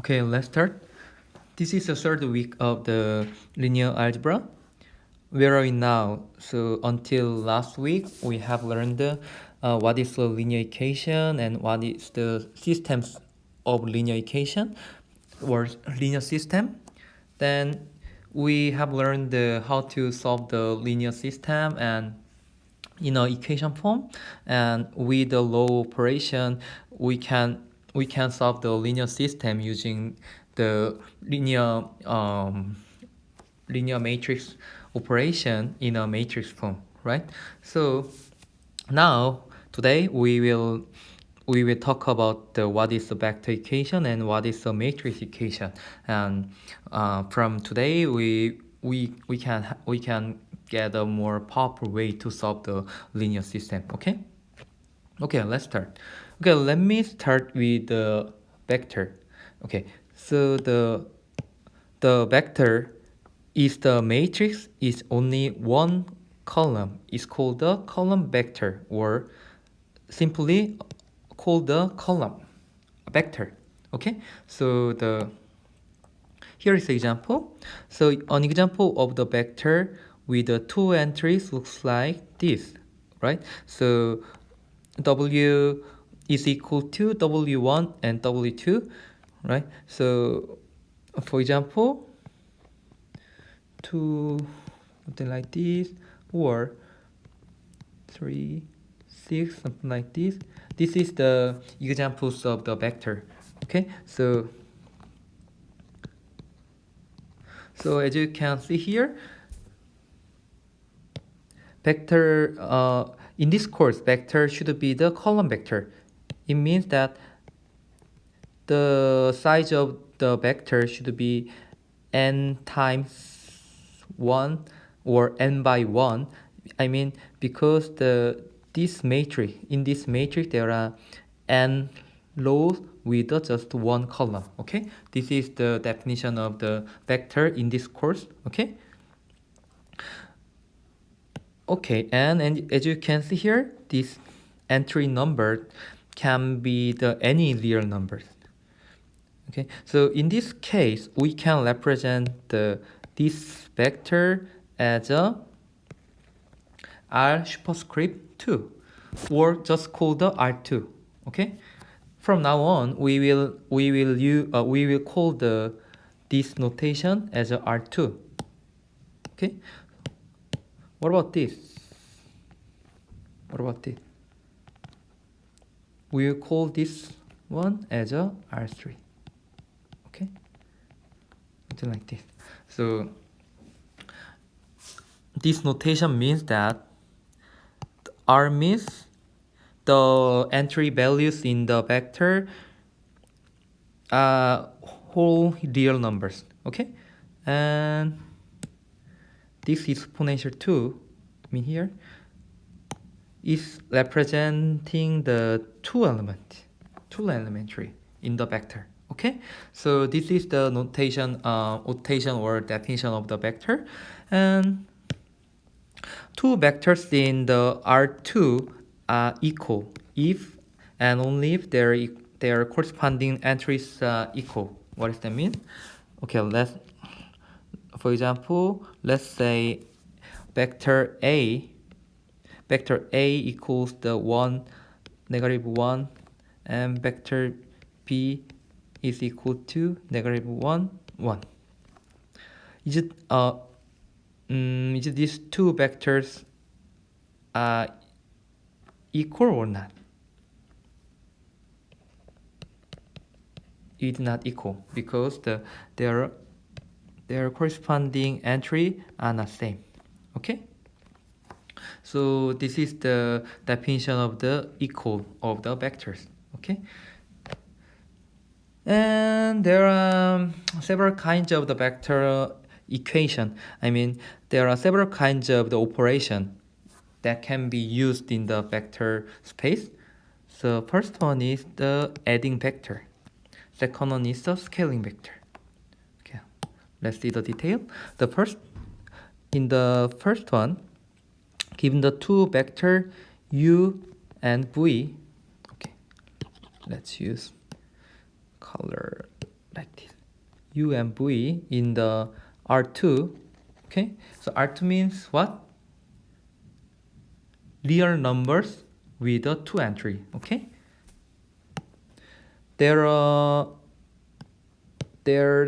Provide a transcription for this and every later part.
Okay, let's start. This is the third week of the linear algebra. Where are we now? So until last week, we have learned what is the linear equation and what is the systems of linear equation or linear system. Then we have learned how to solve the linear system and in an equation form, and with the law operation we can solve the linear system using the linear matrix operation in a matrix form, right? So now today we will talk about what is the vector equation and what is the matrix equation, and from today we can get a more powerful way to solve the linear system. Okay, let's start. Okay, let me start with the vector. Okay, so the vector is the matrix is only one column. It's called the column vector, or simply called the column vector. Okay, so here is the example. So an example of the vector with the two entries looks like this, right? So W is equal to W1 and W2, right? So for example, two, something like this, or 3, 6, something like this. This is the examples of the vector. Okay, so as you can see here, vector in this course, vector should be the column vector. It means that the size of the vector should be n times 1 or n by 1. I mean, because in this matrix there are n rows with just one column. Okay, this is the definition of the vector in this course. Okay, and as you can see here, this entry number can be any real numbers. Okay, so in this case, we can represent this vector as a R superscript 2, or just call the R2. Okay, from now on, we will call this notation as a R2. Okay, what about this? We will call this one as a R3. Okay, something like this. So this notation means that R means the entry values in the vector are whole real numbers. Okay, and this exponential 2, I mean here, is representing the two elementary in the vector. Okay, so this is the notation or definition of the vector, and two vectors in the R2 are equal if and only if their corresponding entries are equal. What does that mean? Okay, for example, let's say vector A equals the 1, -1, and vector B is equal to -1, 1. Is it these two vectors equal or not? It's not equal because their corresponding entry are not same. Okay, so this is the definition of the equal of the vectors. Okay, and there are several kinds of the vector equation. I mean, there are several kinds of the operation that can be used in the vector space. So first one is the adding vector. Second one is the scaling vector. Okay, let's see the detail. In the first one, given the two vector u and v, okay, let's use color like u and v in the R2. Okay, so R2 means what? Real numbers with a 2 entry. Okay, their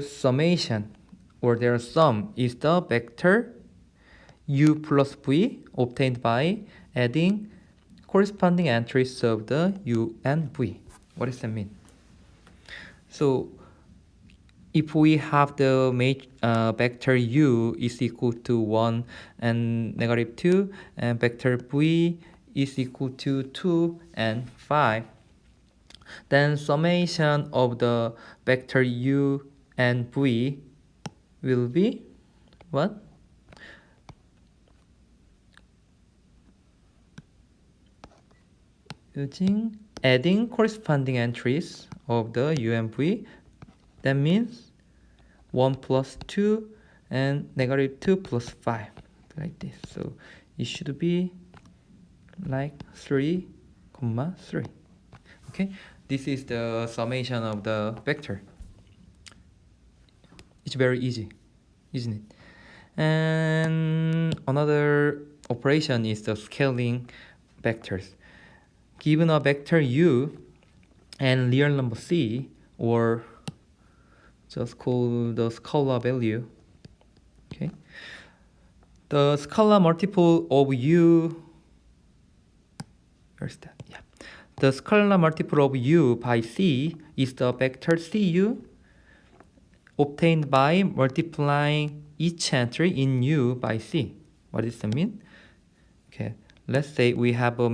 summation or their sum is the vector u plus v obtained by adding corresponding entries of the u and v. What does that mean? So if we have the vector u is equal to 1 and negative 2, and vector v is equal to 2 and 5, then summation of the vector u and v will be what? Using adding corresponding entries of the u and v, that means 1 plus 2 and negative 2 plus 5, like this. So it should be like 3, 3. Okay, this is the summation of the vector. It's very easy, isn't it? And another operation is the scaling vectors. Given a vector u and real number c, or just call the scalar value. Okay, the scalar multiple of u, where's that? Yeah, the scalar multiple of u by c is the vector cu obtained by multiplying each entry in u by c. What does that mean? Okay, let's say we have a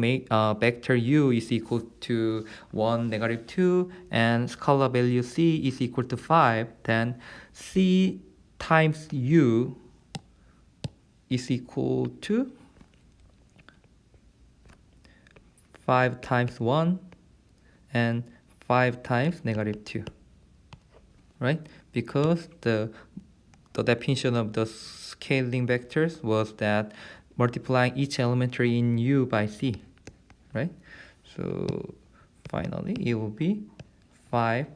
vector u is equal to 1, negative 2, and scalar value c is equal to 5, then c times u is equal to 5 times 1 and 5 times negative 2, right? Because the definition of the scaling vectors was that multiplying each elementary in u by c, right? So finally it will be 5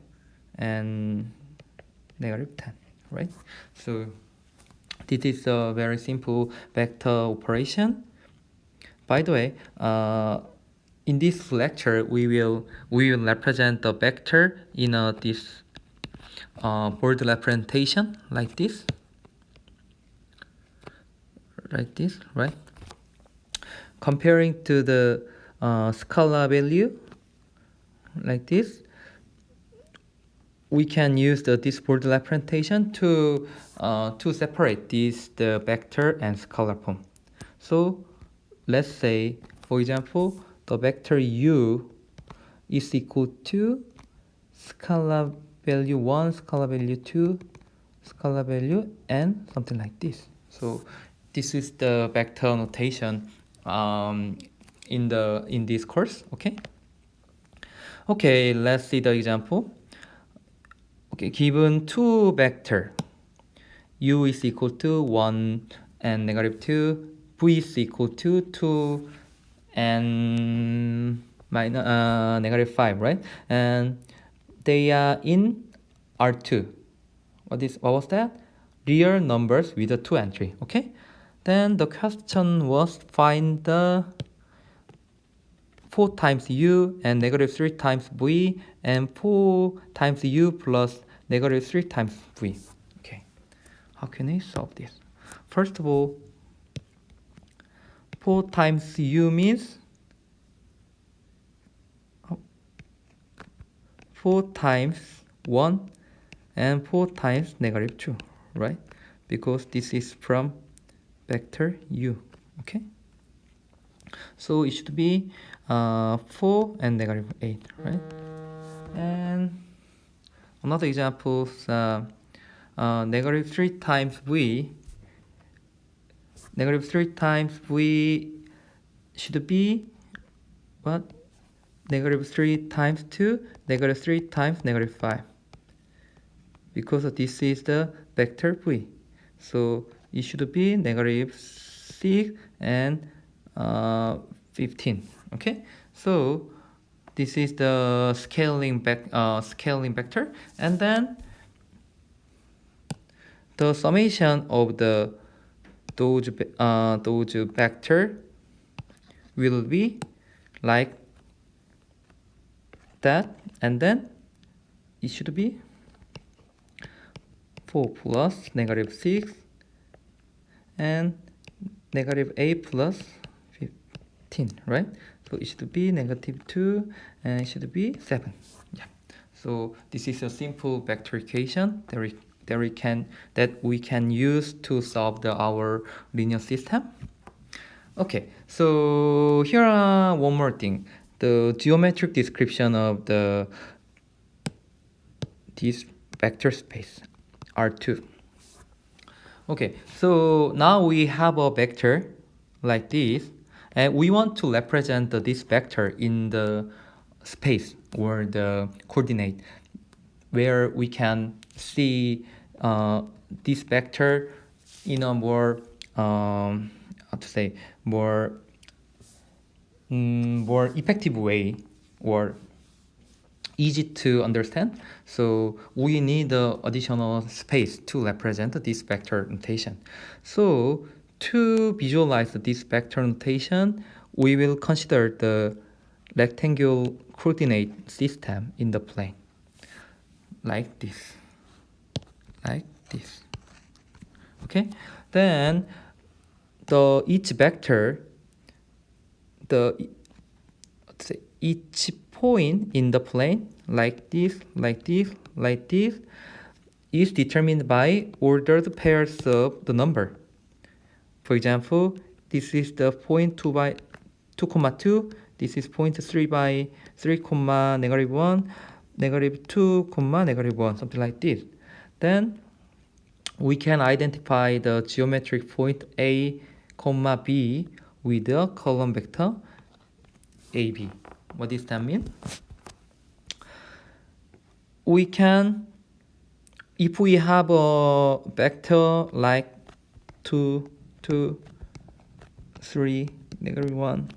and negative 10, right? So this is a very simple vector operation. By the way, in this lecture we will represent the vector in this board representation like this, right? Comparing to the scalar value like this, we can use this board representation to separate the vector and scalar form. So let's say, for example, the vector u is equal to scalar value 1, scalar value 2, scalar value n, something like this. So this is the vector notation in this course. Okay, let's see the example. Okay, given two vector u is equal to 1 and negative 2, v is equal to 2 and negative 5, right? And they are in R2. What was that? Real numbers with a 2 entry. Okay, then the question was find the 4 times u and negative 3 times v and 4 times u plus negative 3 times v. Okay, how can I solve this? First of all, 4 times u means 4 times 1 and 4 times negative 2, right? Because this is from vector u. Okay, so it should be 4 and negative 8, right? And another example is negative 3 times v. Negative 3 times v should be what? Negative 3 times 2, negative 3 times negative 5. Because this is the vector v. So it should be negative 6 and 15. Okay, so this is the scaling vector, and then the summation of those vector will be like that, and then it should be 4 plus negative 6 and negative 8 plus 15, right? So it should be negative 2 and it should be 7. Yeah. So this is a simple vector equation that we can use to solve our linear system. Okay, so here are one more thing. The geometric description of this vector space R2. Okay, so now we have a vector like this, and we want to represent this vector in the space or the coordinate where we can see this vector in a more how to say more effective way or easy to understand. So we need additional space to represent this vector notation. So to visualize this vector notation, we will consider the rectangular coordinate system in the plane like this, okay. Then each vector, each point in the plane like this is determined by ordered pairs of the number. For example, this is the point 2 by 2, 2. This is point 3 by 3, negative 1, negative 2, negative 1, something like this. Then we can identify the geometric point A, B with the column vector AB. What does that mean? We can, if we have a vector like 2, 2, 3, negative 1,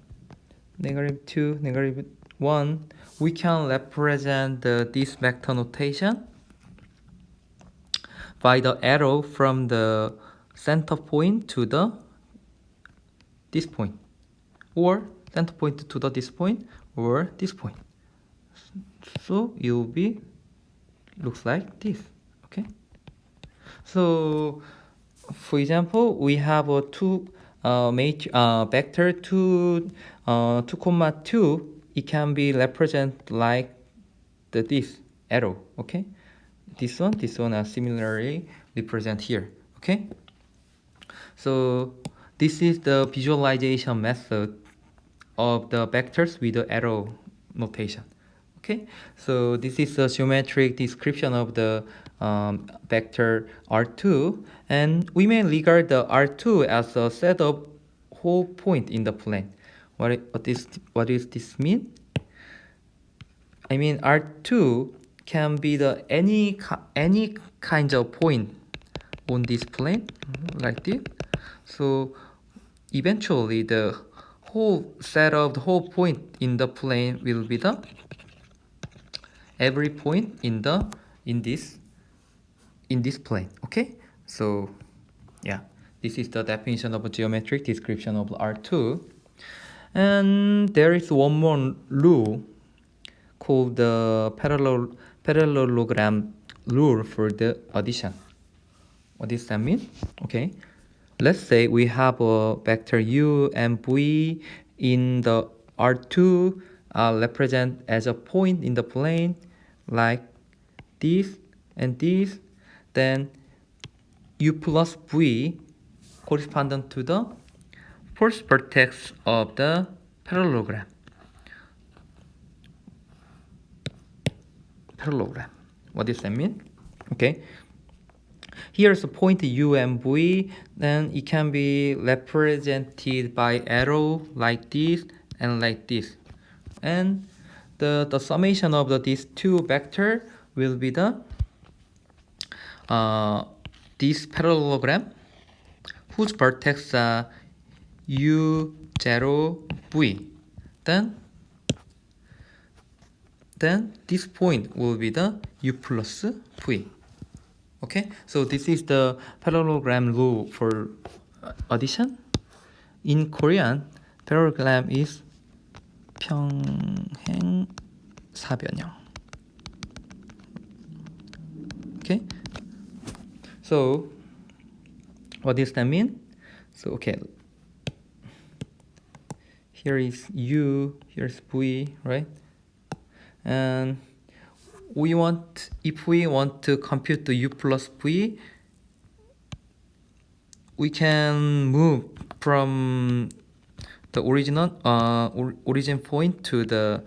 negative 2, negative 1, we can represent this vector notation by the arrow from the center point to this point, or center point to this point, or this point. So it will be looks like this. Okay. So for example, we have a vector 2, 2, it can be represented like this arrow. Okay. This one are similarly represent here. Okay. So this is the visualization method of the vectors with the arrow notation. Okay, so this is a geometric description of the vector R2, and we may regard the R2 as a set of whole point in the plane. What is this mean? I mean R2 can be the any kind of point on this plane like this. So eventually the whole set of the whole point in the plane will be the every point in this plane. Okay, so yeah, this is the definition of a geometric description of R2. And there is one more rule called the parallelogram rule for the addition. What does that mean? Okay, let's say we have a vector u and v in the R2 represent as a point in the plane like this and this. Then u plus v correspondent to the first vertex of the parallelogram. What does that mean? Okay, here's a point u and v, then it can be represented by arrow like this and like this, and the summation of these two vector will be the this parallelogram whose vertex are u0 v. Then this point will be the u plus v. Okay, so this is the parallelogram rule for addition. In Korean, parallelogram is 평행사변형. Okay, so what does that mean? So okay, here is U, here's V, right? And if we want to compute the U plus V, we can move from the origin point to the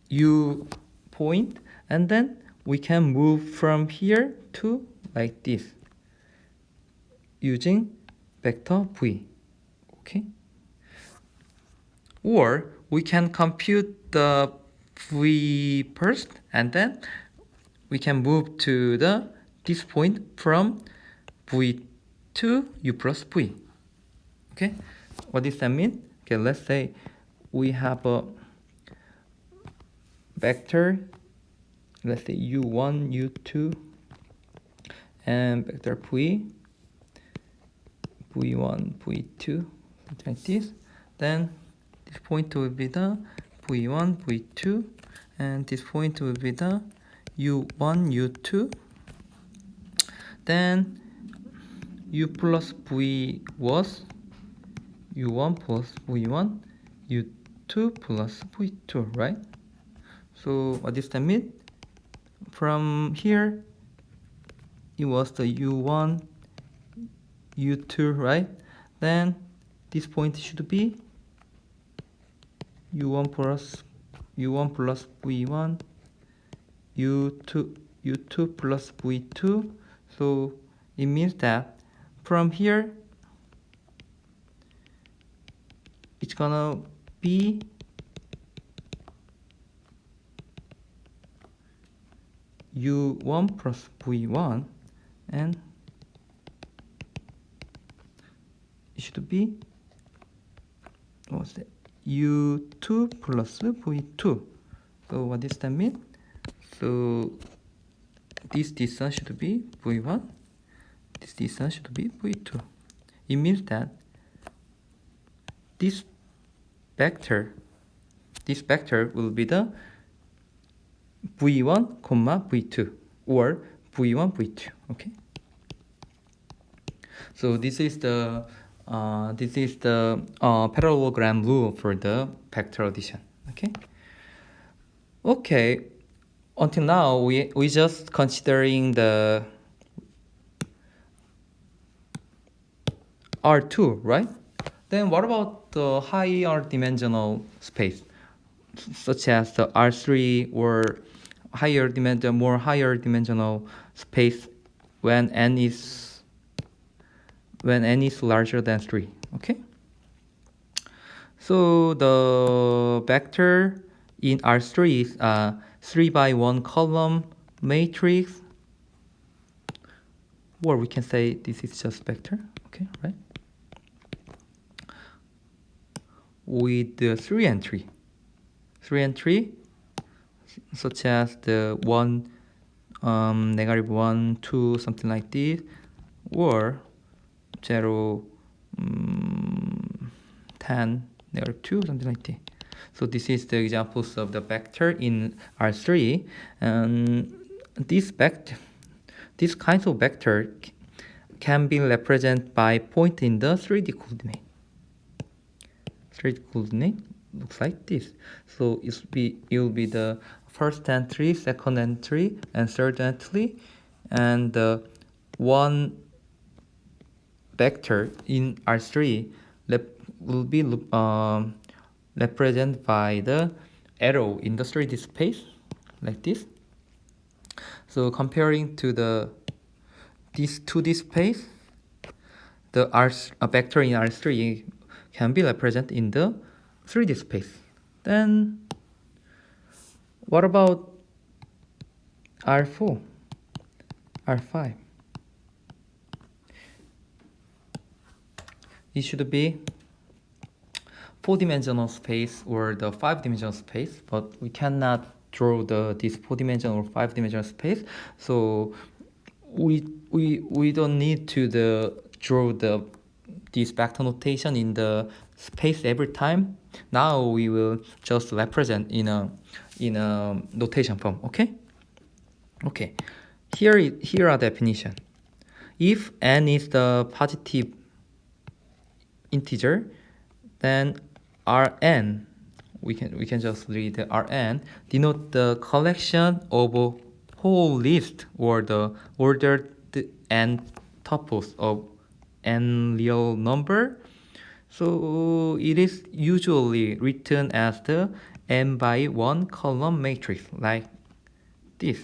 U point, and then we can move from here to like this using vector V. Okay, or we can compute the V first, and then we can move to this point from V to U plus V. Okay, what does that mean? Okay, let's say we have a vector, let's say U1, U2, and vector V, V1, V2, something like this. Then this point will be the V1, V2, and this point will be the U1, U2. Then U plus V was U1 plus V1, U2 plus V2, right? So what does that mean? From here, it was the U1, U2, right? Then this point should be U1 plus V1, U2 plus V2. So it means that from here, it's gonna be U1 plus V1, and it should be, what's that? U2 plus V2. So what does that mean? So this distance should be V1, this distance should be V2. It means that this vector will be the V1, V2, or V1, V2. Okay. So this is the parallelogram rule for the vector addition. Okay. Okay. Until now, we just considering the R2, right? Then what about the higher dimensional space, such as the R3 or more higher dimensional space when n is larger than 3? Okay. So the vector in R3 is a 3 by 1 column matrix, or we can say this is just vector. Okay, right? With the 3 and 3, such as the 1, -1, 2, something like this, or 0, 10, -2, something like that. So this is the examples of the vector in R3, and this kinds of vector can be represented by point in the 3D coordinate. 3D coordinate looks like this. So it will be the first entry, second entry, and third entry, and the one vector in R3 will be represented by the arrow in the 3D space, like this. So comparing to this 2D space, the vector in R3 can be represented in the 3D space. Then what about R4, R5? It should be 4-dimensional space or the 5-dimensional space, but we cannot draw this 4-dimensional or 5-dimensional space. So we don't need to draw this vector notation in the space every time. Now we will just represent in a notation form. Okay. Here are definition. If n is the positive integer, then Rn, we can just read the Rn, denote the collection of a whole list or the ordered n tuples of n real number. So it is usually written as the n by 1 column matrix like this.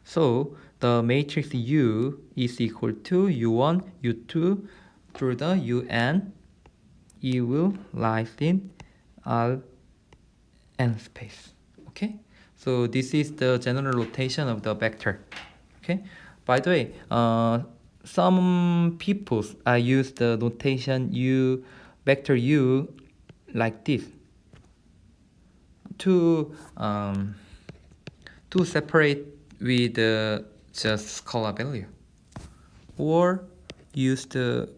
So the matrix U is equal to U1, U2 through the UN. It will lie in Rn space. Okay, so this is the general notation of the vector. Okay, by the way, some people use the notation U vector U like this to separate with just scalar value, or use the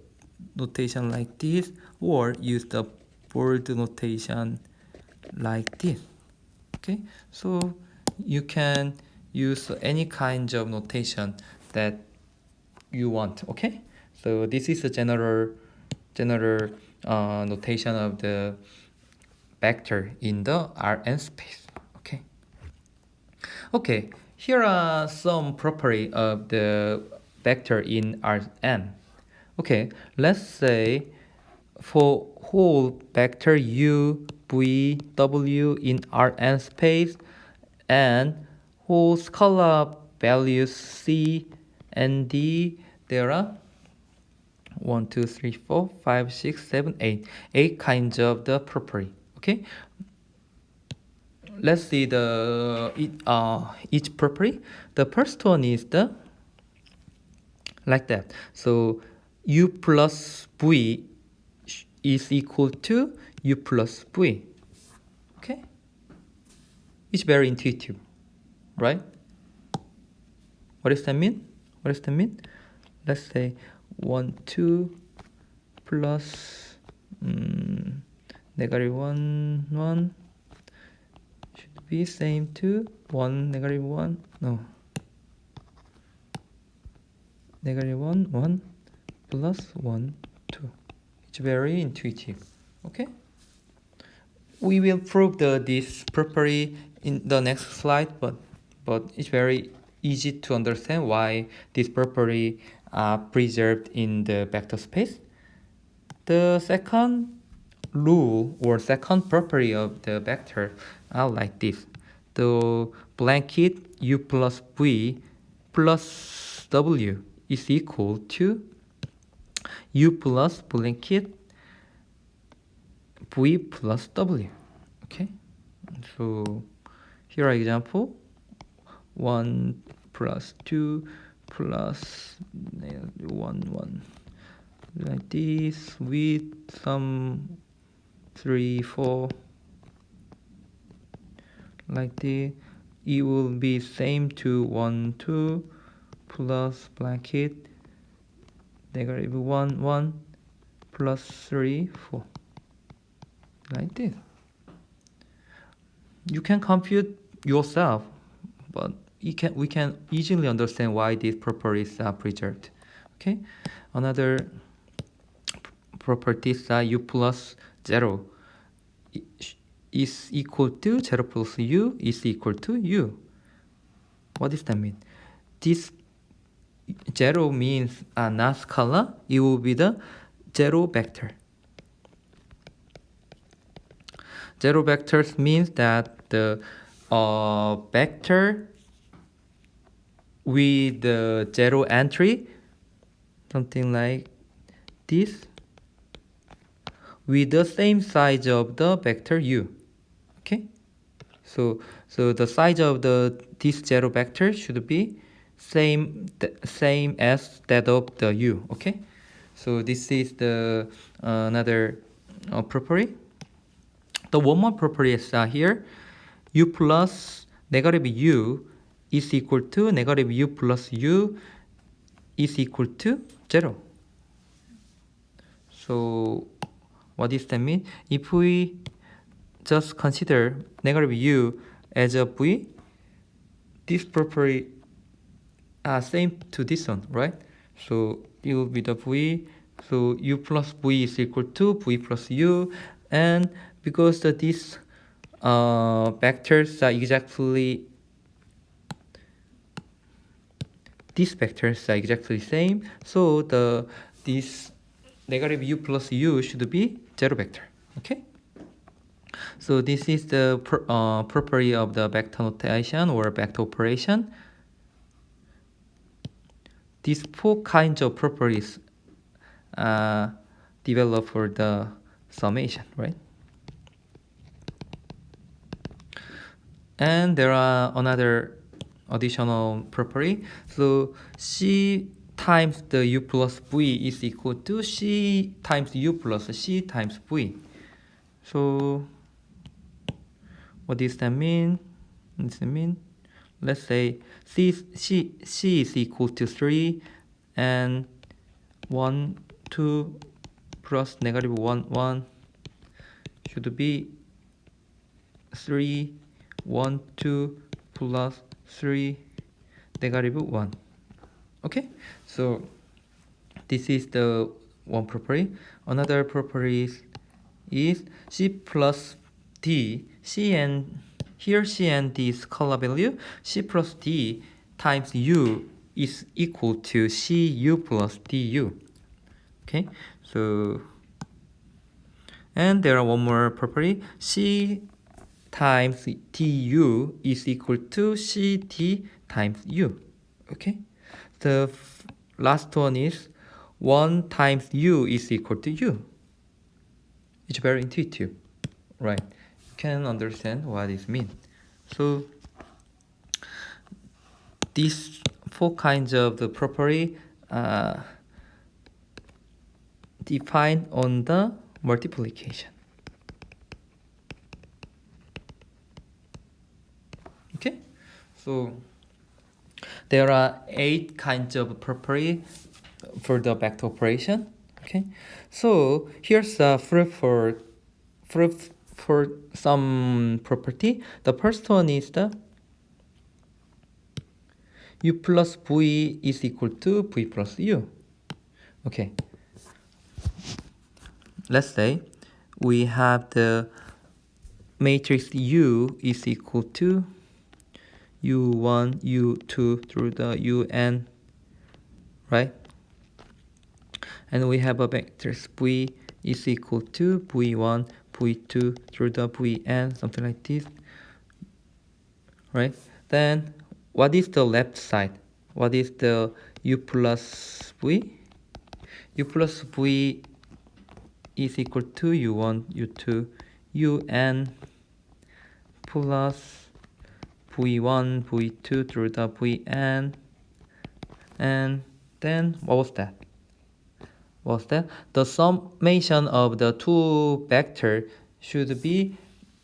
notation like this, or use the bold notation like this. Okay, so you can use any kind of notation that you want. Okay, so this is a general notation of the vector in the Rn space. Okay, here are some property of the vector in Rn. Okay, let's say for whole vector u, v, w in Rn space and whole scalar values c and d, there are 1, 2, 3, 4, 5, 6, 7, 8. 8 kinds of the property. Okay, let's see each property. The first one is the like that. So u plus v is equal to u plus v. Okay, it's very intuitive, right? What does that mean? Let's say 1, 2 plus negative 1, 1 should be same to 1, negative 1, no, negative 1, 1 plus 1, 2. It's very intuitive. Okay, we will prove this property in the next slide, but it's very easy to understand why this property are preserved in the vector space. The second rule or second property of the vector are like this. The blanket u plus v plus w is equal to u plus blanket v plus w. Okay, so here are example 1 plus 2 plus 1, 1 like this with some 3, 4 like this. It will be same to 1, 2 plus blanket negative 1, 1 plus 3, 4 like this. You can compute yourself, but we can easily understand why these properties are preserved. Okay, another properties are u plus 0 is equal to 0 plus u is equal to u. What does that mean? This 0 means not scalar. It will be the 0 vector. 0 vectors means that the vector with the 0 entry, something like this, with the same size of the vector u. Okay, so the size of this 0 vector should be same as that of the u. Okay, so this is the another property. The one more property is here. u plus negative u is equal to negative u plus u is equal to 0. So what does that mean? If we just consider negative u as a v, this property same to this one, right? So it will be the v. So u plus v is equal to v plus u, and because these vectors are exactly same, so this negative u plus u should be zero vector. Okay. So this is the property of the vector notation or vector operation. These four kinds of properties develop for the summation, right? And there are another additional property. So C times the u plus v is equal to C times u plus C times v. So what does that mean? Let's say C is equal to 3 and 1, 2 plus negative 1, 1 should be 3, 1, 2 plus 3 negative 1. Okay, so this is the one property. Another property is C plus D. C and here C and D is scalar value. C plus D times U is equal to CU plus DU. Okay, so and there are one more property. C times du is equal to ct times u. Okay, the last one is 1 times u is equal to u. It's very intuitive, right? You can understand what it means. So these four kinds of the property defined on the multiplication. Okay, so there are 8 kinds of property for the vector operation. Okay, so here's a proof for some property. The first one is the u plus v is equal to v plus u. Okay, let's say we have the matrix U is equal to U1, U2 through the UN, right? And we have a vector V is equal to V1, V2 through the Vn, something like this, right? Then what is the left side? What is the U plus V? U plus V is equal to U1, U2, UN plus V1, V2 through the Vn. And then what was that? The summation of the two vectors should be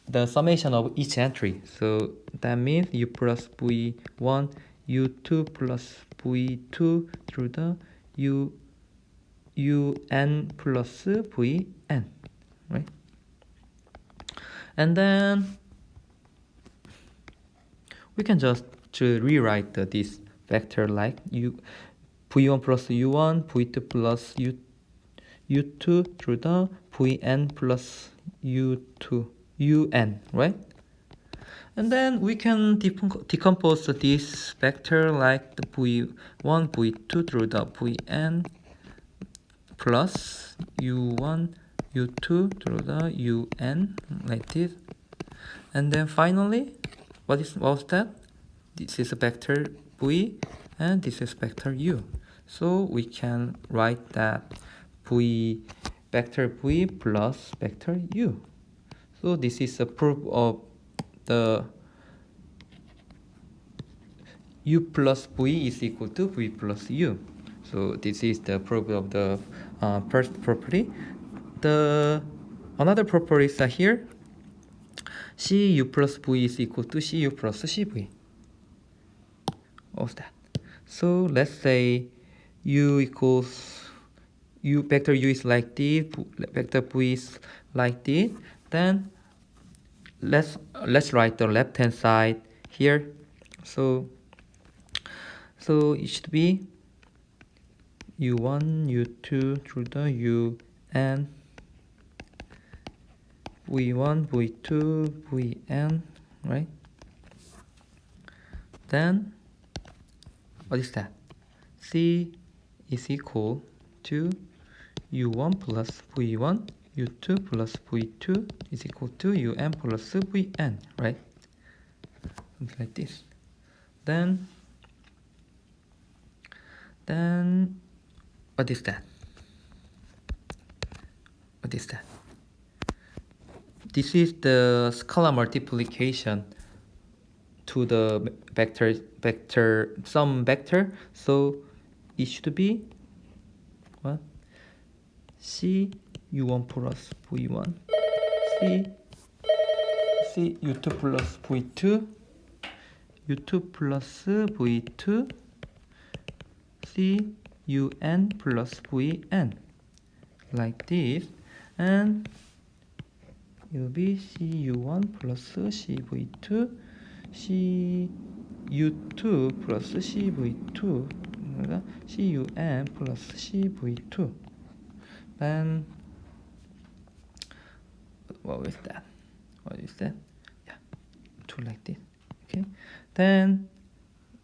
the summation of each entry. So that means u plus v1, u2 plus v2 through the un plus vn, right? And then we can just rewrite this vector like v1 plus u1, v2 plus u2 through the vn plus u2 un, right? And then we can decompose this vector like the v1, v2 through the vn plus u1, u2 through the un, like this. And then finally, what was that? This is a vector v and this is vector u. So we can write that vector v plus vector u. So this is a proof of the u plus v is equal to v plus u. So this is the proof of the first property. The another properties are here. cu plus v is equal to cu plus cv. What's that? So let's say u equals u vector u is like this, vector v is like this. Then let's write the left hand side here. So it should be u1 u2 through the un v1 v2 vn, right? Then what is that? C is equal to u1 plus v1 u2 plus v2 is equal to un plus vn, right? Something like this. Then what is that? What is that? This is the scalar multiplication to the some vector. So it should be what? C u1 plus v1 C u2 plus v2 u2 plus v2 C un plus vn, like this, and it will be cu1 plus cv2 cu2 plus cv2 cun plus cv2. Then what is that? What is that? Yeah, 2 like this. Okay. Then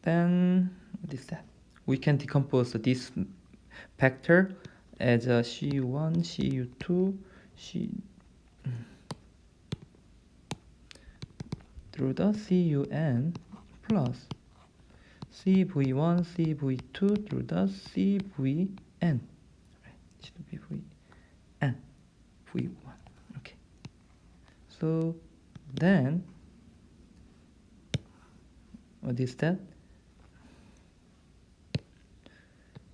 what is that? We can decompose this vector as a cu1 cu2 through the cun plus cv1 cv2 through the cvn. Right? It should be vn v1. Okay. So then what is that?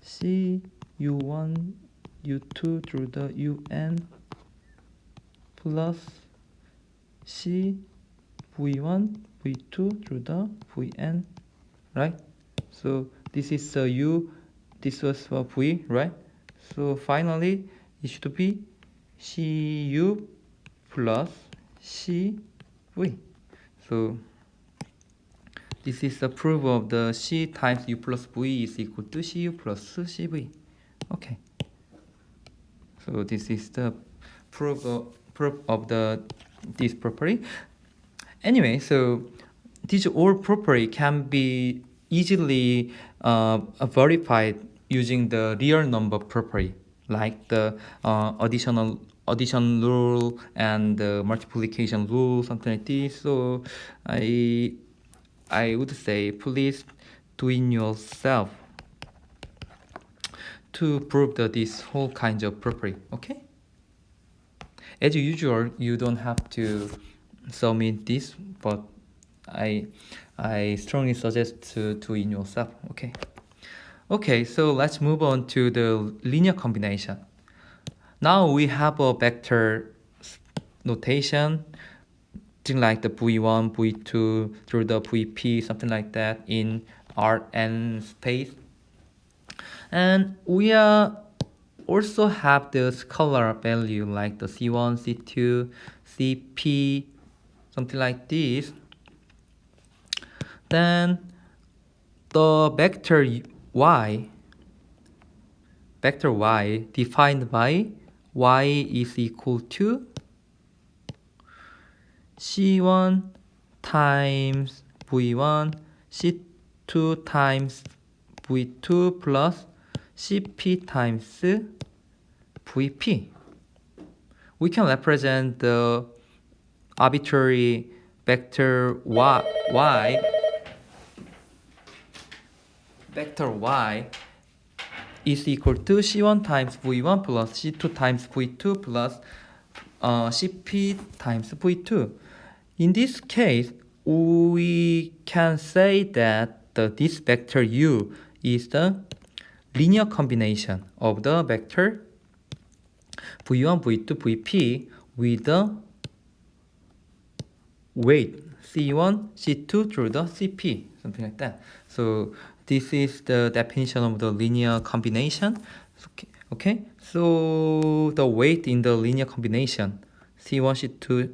C u1 u2 through the un plus C v1 v2 through the vn, right? So this is u, this was for v, right? So finally it should be cu plus cv. So this is the proof of the c times u plus v is equal to cu plus cv. Okay. So this is the proof of this property. Anyway, so these all property can be easily verified using the real number property, like the addition rule and the multiplication rule, something like this. So I would say please do it yourself to prove that this whole kinds of property. Okay. As usual, you don't have to submit this, but I strongly suggest to do it yourself. Okay. Okay, so let's move on to the linear combination. Now we have a vector notation, thing like the v1, v2 through the vp, something like that in Rn space. And we also have the scalar value like the c1, c2, cp, something like this. Then the vector y defined by y is equal to c1 times v1 c2 times v2 plus cp times vp. We can represent the arbitrary vector y is equal to c1 times v1 plus c2 times v2 plus cp times v2. In this case, we can say that this vector u is the linear combination of the vector v1, v2, vp with the weight C1, C2 through the CP, something like that. So this is the definition of the linear combination. Okay. So the weight in the linear combination C1, C2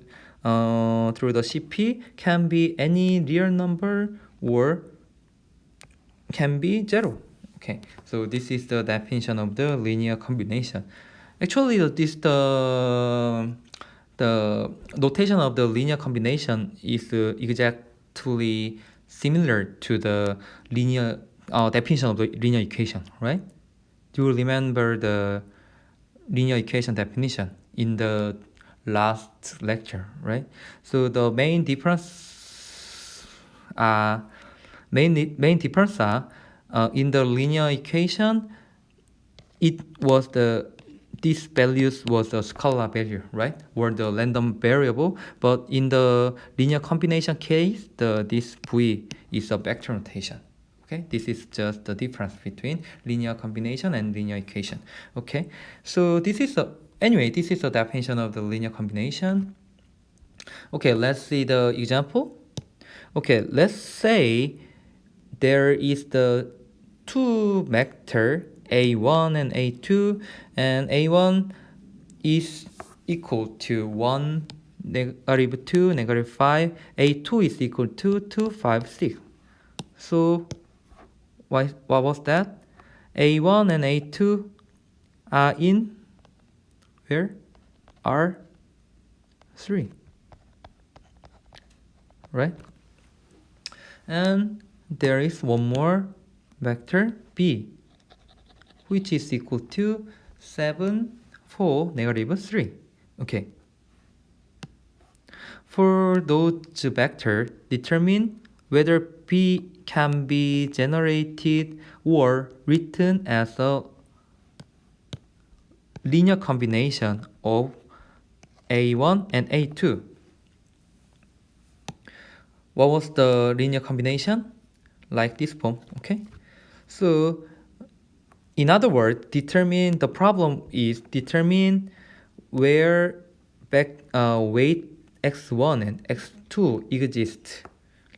through the CP can be any real number or can be zero. Okay, so this is the definition of the linear combination. Actually, the notation of the linear combination is exactly similar to the linear definition of the linear equation, right? Do you remember the linear equation definition in the last lecture, right? So the main difference are in the linear equation. It was these values was a scalar value, right, or the random variable. But in the linear combination case, this v is a vector notation. Okay, this is just the difference between linear combination and linear equation. Okay, so this is the definition of the linear combination. Okay, let's see the example. Okay, let's say there is the two vector a1 and a2, and a1 is equal to 1, negative 2, negative 5. a2 is equal to 2, 5, 6. So what was that? a1 and a2 are in where? R3, right? And there is one more vector b, which is equal to 7, 4, negative 3. Okay. For those vectors, determine whether b can be generated or written as a linear combination of a1 and a2. What was the linear combination? Like this form, okay? So in other words, the problem is determine where weight x1 and x2 exist,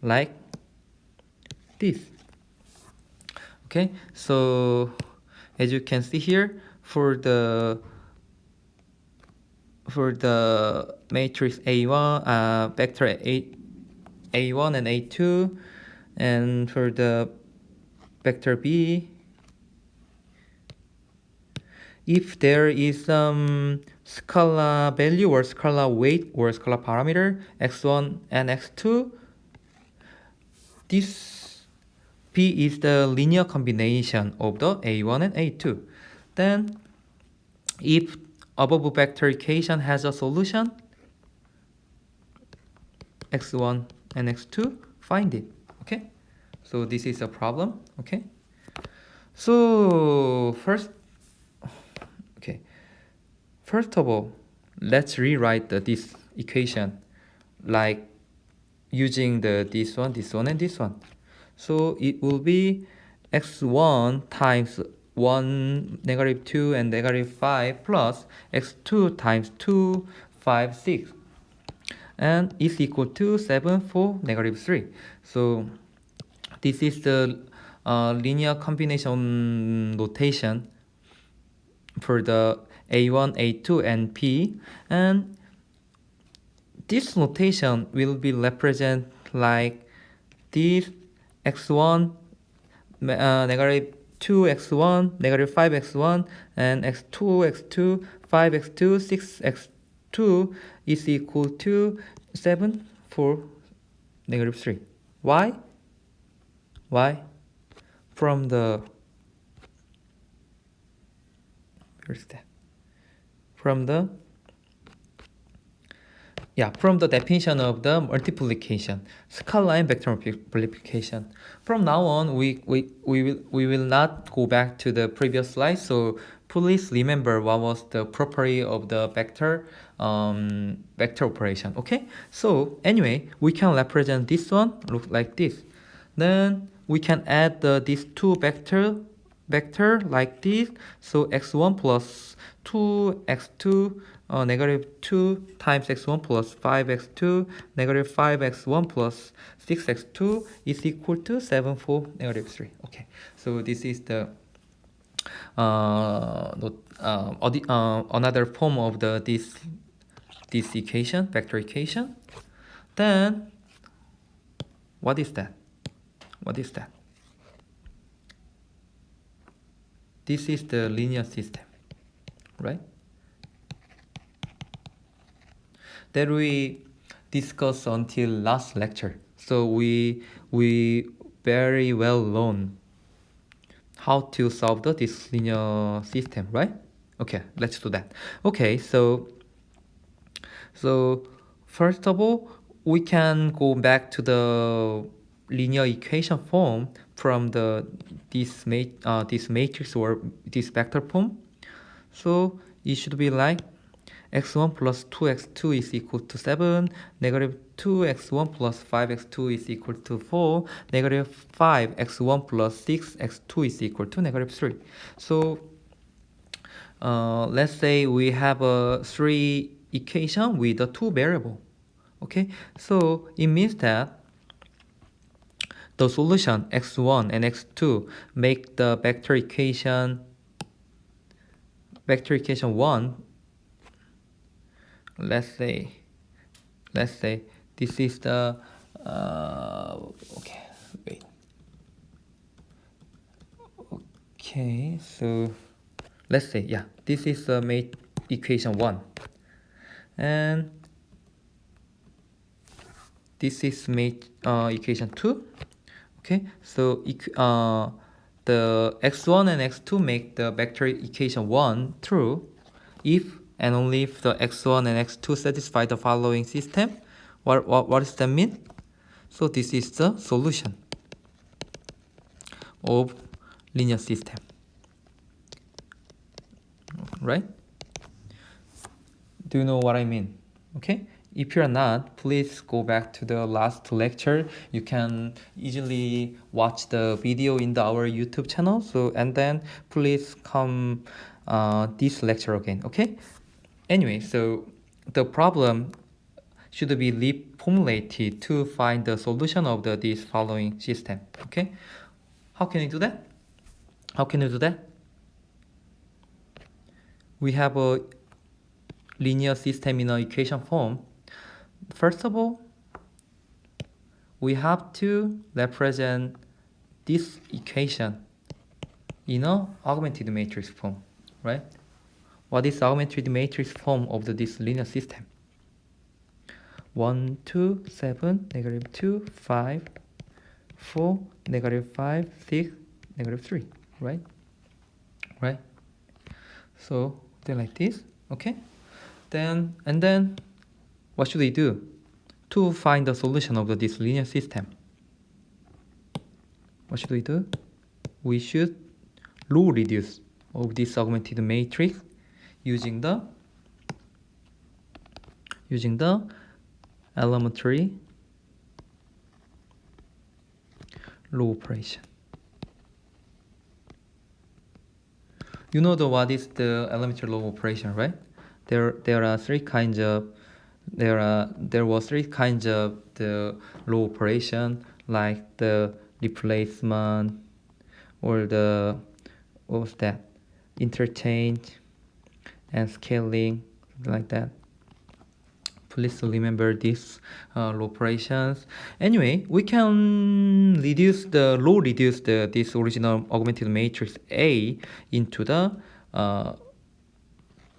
like this. Okay, so as you can see here, for the matrix A1, vector A1 and A2, and for the vector B, if there is some scalar value or scalar weight or scalar parameter x1 and x2, this P is the linear combination of the A1 and A2. Then if above vector equation has a solution, x1 and x2, find it. Okay, so this is a problem. Okay, so first of all, let's rewrite this equation like using this one, and this one. So it will be x1 times 1, negative 2, and negative 5 plus x2 times 2, 5, 6. And is equal to 7, 4, negative 3. So this is the linear combination notation for the A1, A2, and P. And this notation will be represented like this: x1, negative 2x1, negative 5x1, and x2, x2, 5x2, 6x2 is equal to 7, 4, negative 3. Why? From the definition of the multiplication, scalar and vector multiplication. From now on, we will not go back to the previous slide. So please remember what was the property of the vector operation. Okay. So anyway, we can represent this one look like this. Then we can add these two vectors vector like this. So x1 plus 2x2 negative 2 times x1 plus 5x2 negative 5x1 plus 6x2 is equal to 7 4 negative 3. Okay, so this is the another form of this equation, vector equation. Then what is that? What is that? This is the linear system, right? That we discussed until last lecture. So we very well learn how to solve this linear system, right? Okay, let's do that. Okay, so first of all, we can go back to the linear equation form from this matrix or this vector form. So it should be like x1 plus 2x2 is equal to 7, negative 2x1 plus 5x2 is equal to 4, negative 5x1 plus 6x2 is equal to negative 3. So let's say we have a 3 equation with a 2 variable. Okay, so it means that the solution x1 and x2 make the vector equation 1. Let's say this is the okay, so let's say, yeah, this is the equation 1, and this is equation 2. Okay, so the x1 and x2 make the vector equation 1 true if and only if the x1 and x2 satisfy the following system. What does that mean? So this is the solution of linear system, right? Do you know what I mean? Okay, if you're not, please go back to the last lecture. You can easily watch the video in our YouTube channel. So, and then please come this lecture again. Okay, anyway, so the problem should be reformulated to find the solution of this following system. Okay, how can you do that? How can you do that? We have a linear system in an equation form. First of all, we have to represent this equation in an augmented matrix form, right? What is augmented matrix form of this linear system? 1, 2, 7, negative 2, 5, 4, negative 5, 6, negative 3, right? Right? So they're like this, okay? Then, and then, what should we do to find the solution of this linear system? What should we do? We should row reduce of this augmented matrix using the elementary row operation. You know what is the elementary row operation, right? There were three kinds of the row operation, like the replacement or the, what was that, interchange and scaling, something like that. Please remember these row operations. Anyway, we can reduce this original augmented matrix A into the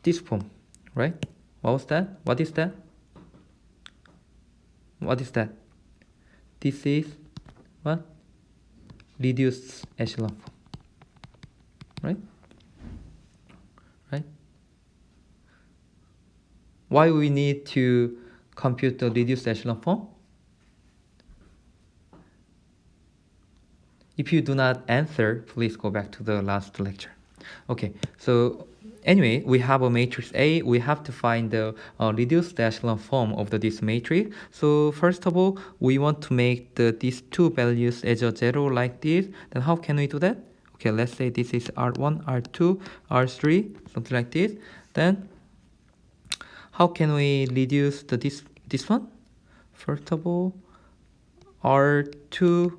this form, right? What was that? What is that? What is that? This is what? Reduced echelon form, right? Right? Why we need to compute the reduced echelon form? If you do not answer, please go back to the last lecture. Okay, so anyway, we have a matrix A. We have to find the reduced echelon form of this matrix. So first of all, we want to make these two values as a 0 like this. Then how can we do that? Okay, let's say this is R1, R2, R3, something like this. Then how can we reduce this one? First of all, R2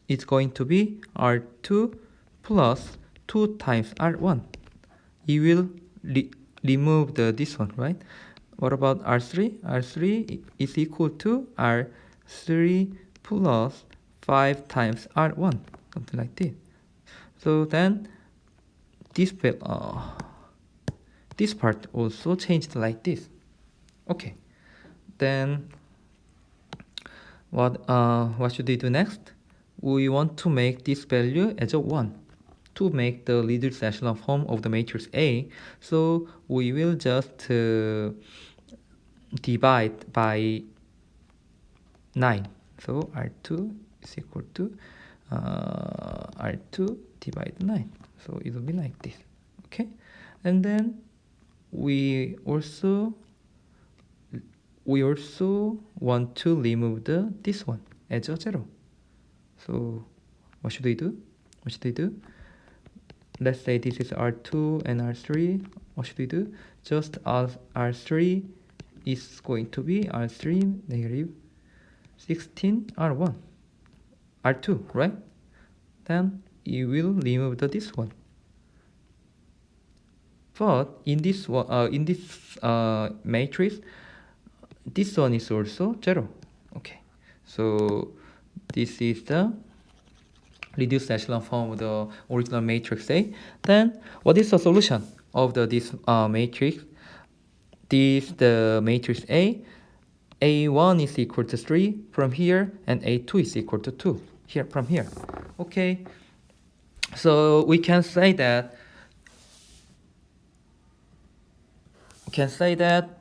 is going to be R2 plus 2 times R1. You will remove this one, right? What about R3? R3 is equal to R3 plus 5 times R1, something like this. So then this part also changed like this. Okay. Then what should we do next? We want to make this value as a 1 to make the reduced echelon form of the matrix A. So we will just divide by 9. So R2 is equal to R2 divided 9. So it will be like this. Okay. And then we also want to remove this one as a 0. So what should we do? Let's say this is R2 and R3. What should we do? Just as R3 is going to be R3 negative 16 R1 R2, right? Then you will remove this one. But in this matrix, this one is also 0. Okay, so this is the reduced echelon form of the original matrix A. Then what is the solution of this matrix? The matrix A. A1 is equal to 3 from here, and A2 is equal to 2 here from here. Okay, so we can say that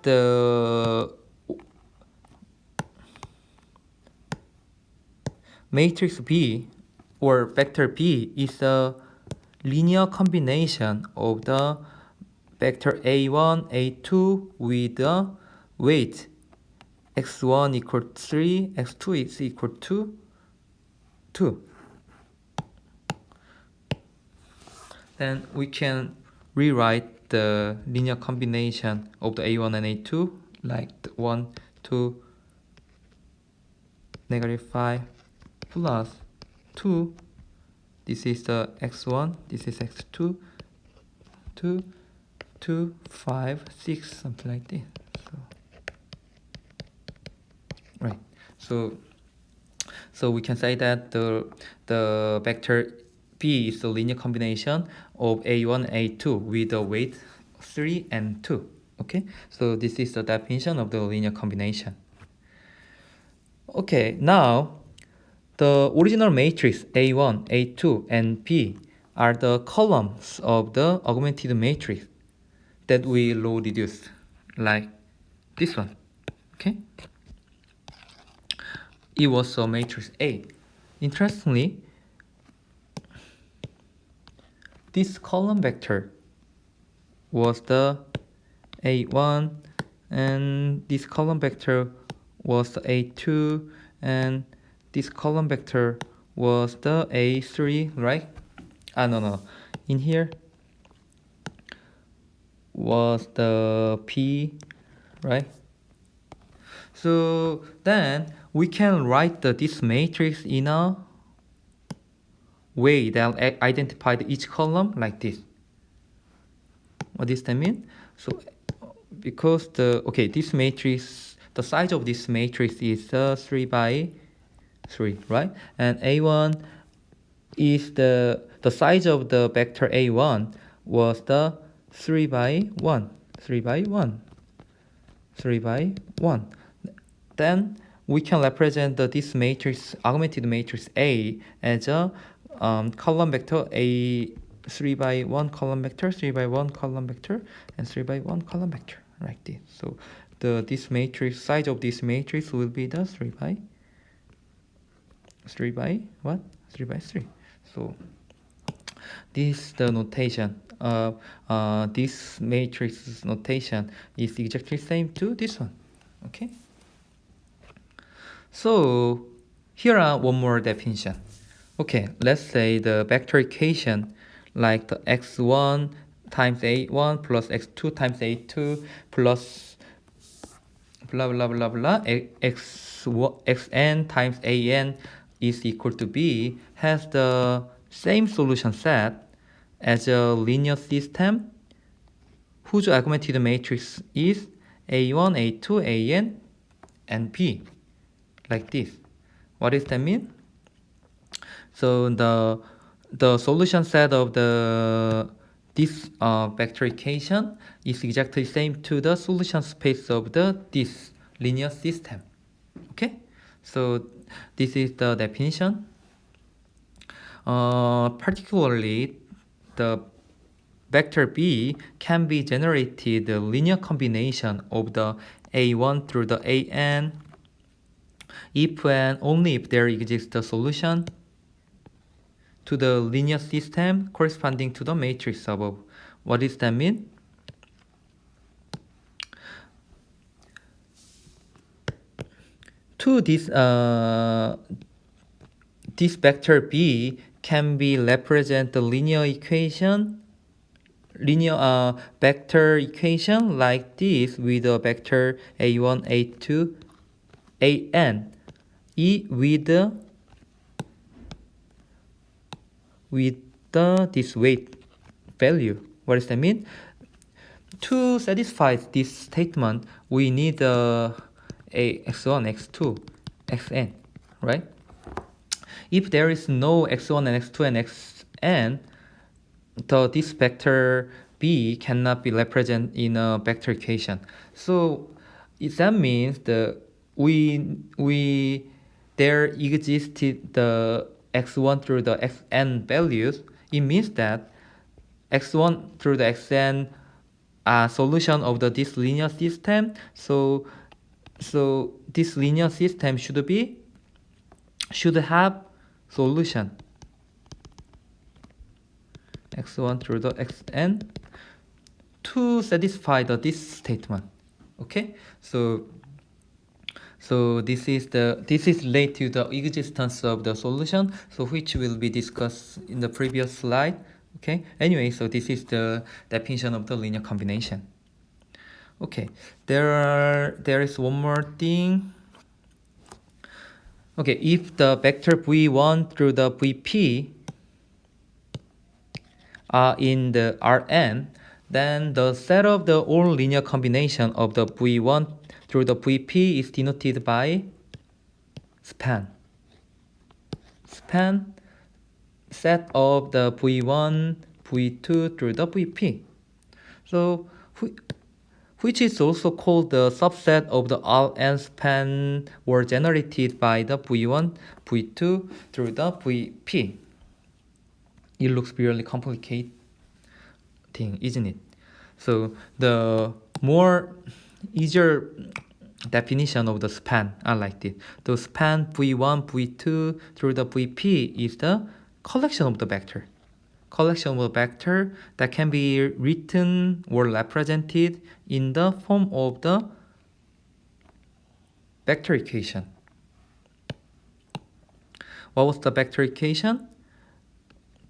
the matrix B or vector B is a linear combination of the vector A1, A2 with the weight x1 equal to 3, x2 is equal to 2. Then we can rewrite the linear combination of the A1 and A2 like 1, 2, negative 5 plus 2. This is the x1, this is x2, 2, 2, 5, 6, something like this. Right. So we can say that the vector B is the linear combination of A1 and A2 with the weight 3 and 2. Okay. So this is the definition of the linear combination. Okay. Now the original matrix A1, A2, and B are the columns of the augmented matrix that we row reduced, like this one. Okay. It was a matrix A. Interestingly, this column vector was the A1, and this column vector was the A2, and this column vector was the A3, right? No. In here was the P, right? So then we can write this matrix in a way that identified each column like this. What does that mean? So because this matrix, the size of this matrix is 3 by 3, right? And A1 is the size of the vector A1 was the 3 by 1. Then we can represent this matrix, augmented matrix A, as a column vector A 3 by 1 column vector, 3 by 1 column vector, and 3 by 1 column vector, like this. So this matrix, size of this matrix will be the 3 by what? 3 by 3. So this is the notation. This matrix notation is exactly same to this one. Okay. So here are one more definition. Okay, let's say the vector equation like the x1 times a1 plus x2 times a2 plus blah blah blah blah xn times an is equal to b has the same solution set as a linear system whose augmented matrix is a1, a2, an, and b, like this. What does that mean? So the solution set of this vector equation is exactly same to the solution space of this linear system. Okay, so this is the definition. Particularly, the vector B can be generated the linear combination of the A1 through the AN if and only if there exists a solution to the linear system corresponding to the matrix above. What does that mean? To this vector B can be represent the linear vector equation like this with a vector a1, a2, an e with this weight value. What does that mean? To satisfy this statement, we need a x1, x2, xn, right? If there is no x1 and x2 and xn, this vector b cannot be represented in a vector equation. So that means there existed the x1 through the xn values. It means that x1 through the xn are solution of this linear system. So this linear system should have solution x1 through the xn to satisfy this statement. Okay, so this is related to the existence of the solution, so which will be discussed in the previous slide. Okay, anyway, so this is the definition of the linear combination. Okay, there is one more thing. Okay, if the vector v1 through the vp are in the Rn, then the set of the all linear combination of the v1 through the vp is denoted by span. Span set of the v1, v2 through the vp. So which is also called the subset of the Rn span were generated by the v1, v2 through the vp. It looks really complicated thing, isn't it? So the more easier definition of the span are like this. The span v1, v2 through the vp is the collection of the vector. Collection of a vector that can be written or represented in the form of the vector equation. What was the vector equation?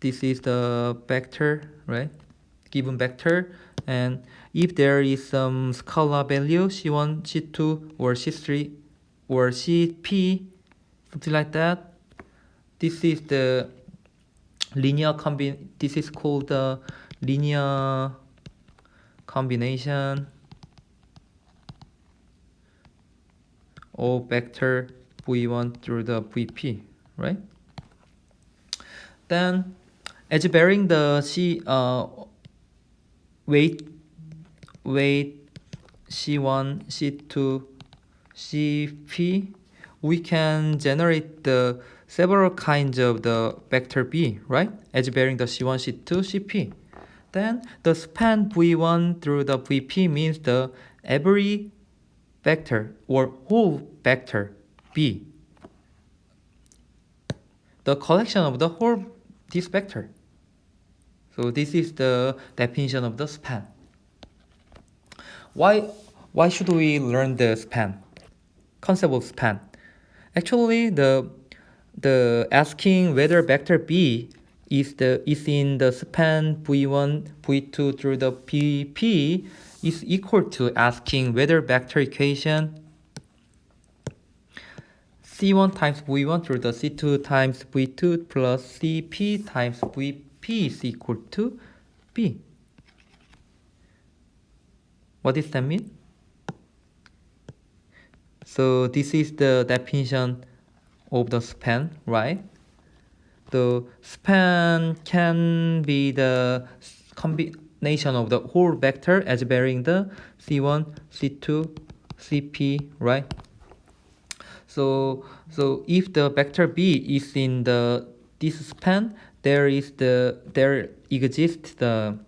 This is the vector, right? Given vector, and if there is some scalar value c1, c2, or c3, or cp, something like that, this is the linear this is called the linear combination of vector v1 through the vp, right? Then algebraic the weight c1, c2, cp, we can generate the several kinds of the vector b, right? Algebraic the c1, c2, cp. Then the span v1 through the vp means the every vector or whole vector b, the collection of the whole this vector. So this is the definition of the span. Why should we learn the span? Concept of span. Actually, the the asking whether vector B is in the span V1, V2 through the PP is equal to asking whether vector equation C1 times V1 through the C2 times V2 plus CP times VP is equal to B. What does that mean? So this is the definition of the span, right? The span can be the combination of the whole vector as bearing the C1, C2, CP, right? So if the vector B is in this span, there exists the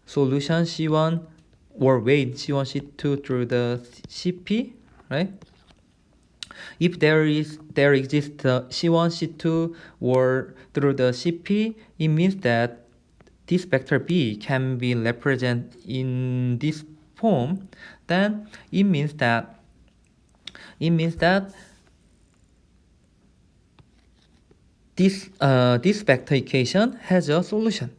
solution C1 or weight C1, C2 through the CP, right? If there exists C1, C2 or through the CP, it means that this vector B can be represented in this form. Then it means that this vector equation has a solution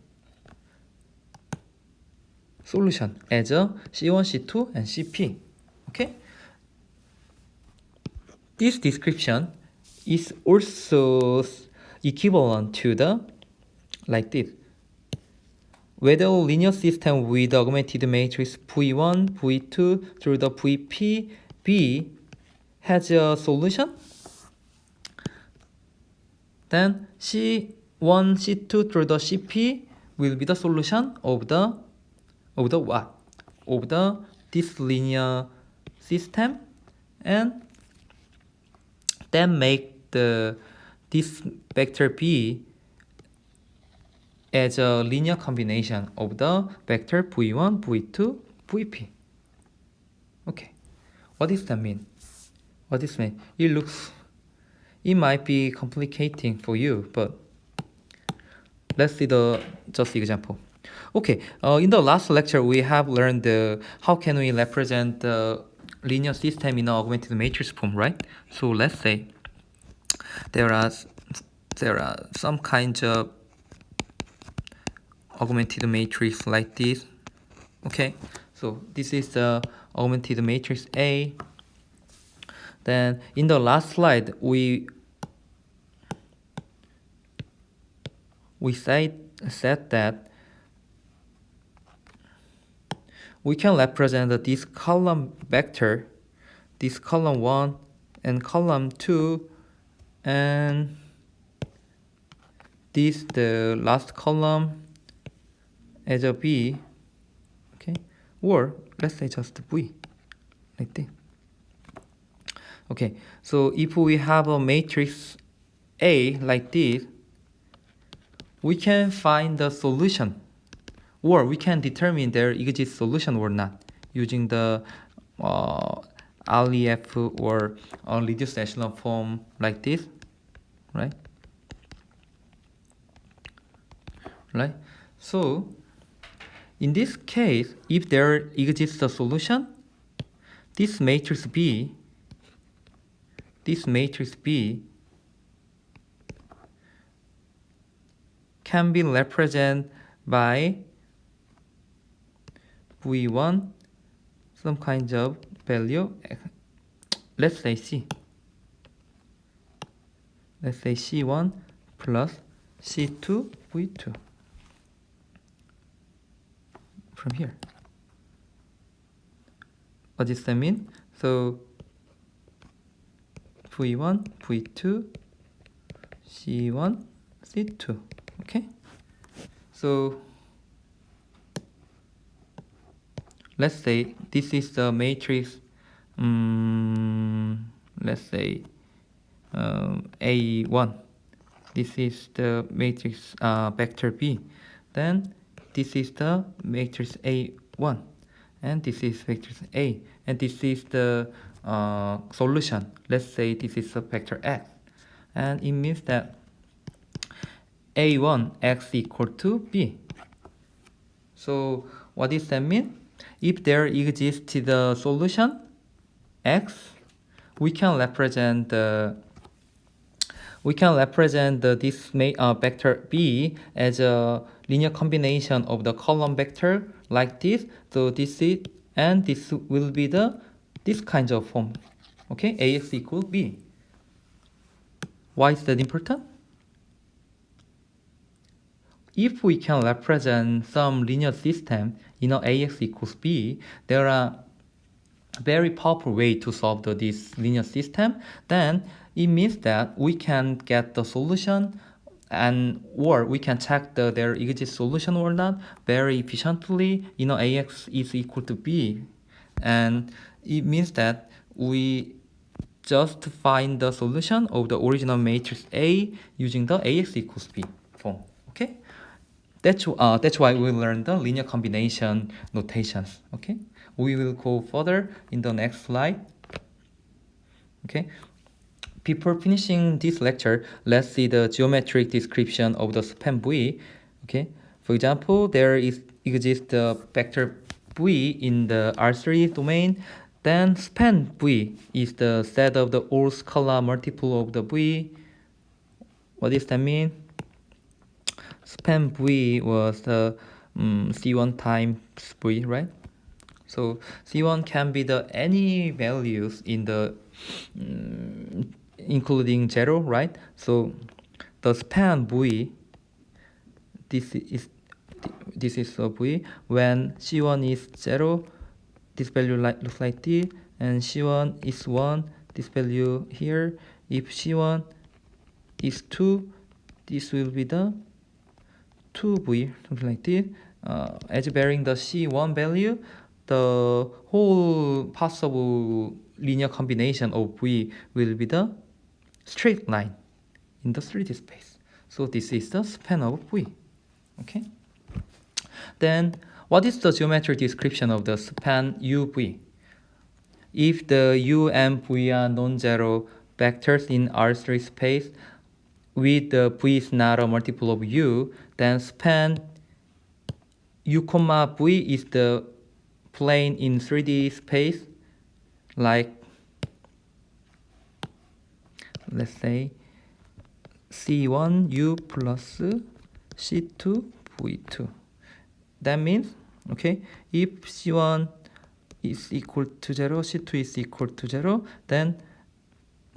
as a C1, C2, and CP. Okay. This description is also equivalent to the like this. Whether linear system with augmented matrix V1, V2 through the VP, B has a solution, then C1, C2 through the CP will be the solution of this linear system, and then make this vector B as a linear combination of the vector V1, V2, VP. Okay, what does that mean? What does that mean? It might be complicating for you, but let's see just the example. Okay, in the last lecture we have learned how can we represent the linear system in an augmented matrix form, right? So let's say there are some kinds of augmented matrix like this. Okay, so this is the augmented matrix A. Then in the last slide we said that we can represent this column vector, this column 1 and column 2, and this the last column as a B, okay, or let's say just V, like this. Okay, so if we have a matrix A like this, we can find the solution, or we can determine there exists solution or not using the REF or reduced echelon form like this, right? Right. So in this case, if there exists a solution, this matrix B can be represented by V1, some kind of value, let's say C. Let's say C1 plus C2 V2 from here. What does that mean? So V1, V2, C1, C2. Okay, so let's say this is the matrix, let's say A1. This is the matrix vector B. Then this is the matrix A1, and this is vector A, and this is the solution. Let's say this is a vector X, and it means that A1 X equal to B. So what does that mean? If there exists the solution X, we can represent the we can represent this vector B as a linear combination of the column vector like this. So this is, and this will be this kind of form. Okay, Ax equals B. Why is that important? If we can represent some linear system in Ax equals B, there are very powerful way to solve this linear system. Then it means that we can get the solution, or we can check there exists solution or not very efficiently. Ax is equal to B, and it means that we just find the solution of the original matrix A using the Ax equals B form. Okay, that's why we learned the linear combination notations. Okay, we will go further in the next slide. Okay, before finishing this lecture, let's see the geometric description of the span V. Okay, for example, there exists the vector V in the R3 domain. Then span V is the set of the all scalar multiple of the V. What does that mean? Span V was the C1 times V, right? So C1 can be the any values in the including 0, right? So the span V, this is a V. When C1 is 0, this value looks like this, and C1 is 1, this value here. If C1 is 2, this will be the 2V, something like this. As bearing the C1 value, the whole possible linear combination of V will be the straight line in the 3D space. So this is the span of V. Okay. Then what is the geometric description of the span UV? If the U and V are non-zero vectors in R3 space, with the V is not a multiple of U, then span U comma V is the plane in 3D space, like let's say C1U plus C2 V2. That means, okay, if C1 is equal to 0, C2 is equal to 0, then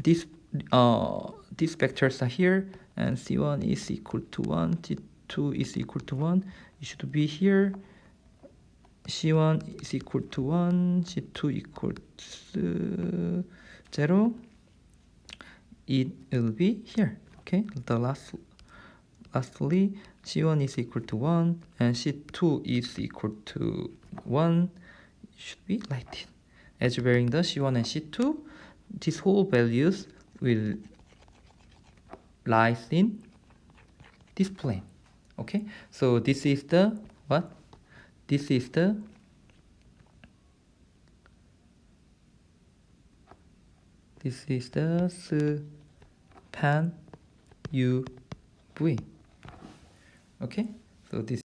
these vectors are here, and C1 is equal to 1, C2 is equal to 1. It should be here. C1 is equal to 1, C2 equal to 0. It will be here. Okay, the lastly, C1 is equal to 1 and C2 is equal to 1. It should be like this. As bearing the C1 and C2, these whole values will lie in this plane. Okay, so this is the what? This is the span UV. Okay, so this